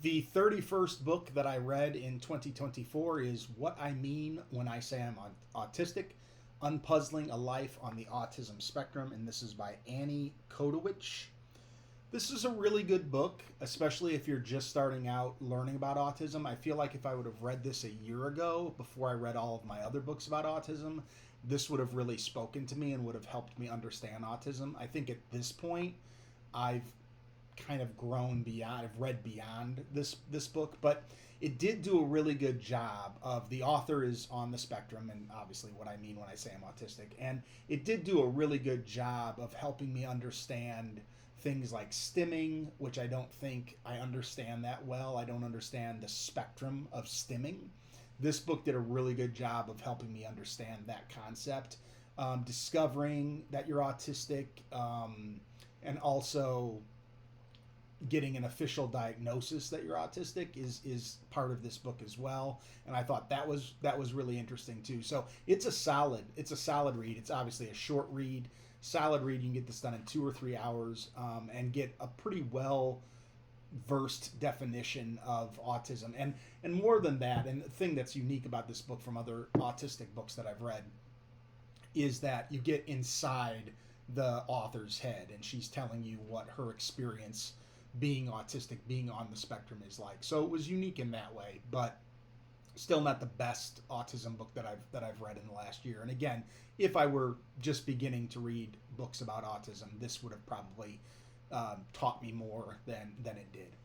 The 31st book that I read in 2024 is What I Mean When I Say I'm Autistic, Unpuzzling a Life on the Autism Spectrum, and this is by Annie Kotowicz. This is a really good book, especially if you're just starting out learning about autism. I feel like if I would have read this a year ago, before I read all of my other books about autism, this would have really spoken to me and would have helped me understand autism. I think at this point, I've kind of grown beyond. I've read beyond this book, but it did do a really good job of, the author is on the spectrum, and obviously what I mean when I say I'm autistic, and it did do a really good job of helping me understand things like stimming, which I don't think I understand that well. I don't understand the spectrum of stimming. This book did a really good job of helping me understand that concept, discovering that you're autistic, and also getting an official diagnosis that you're autistic is part of this book as well, and I thought that was really interesting too. So it's a solid read. It's obviously a short read, solid read. You can get this done in 2 or 3 hours, and get a pretty well versed definition of autism, and more than that. And the thing that's unique about this book from other autistic books that I've read is that you get inside the author's head, and she's telling you what her experience being autistic, being on the spectrum is like. So it was unique in that way, but still not the best autism book that I've read in the last year. And again, if I were just beginning to read books about autism, this would have probably taught me more than it did.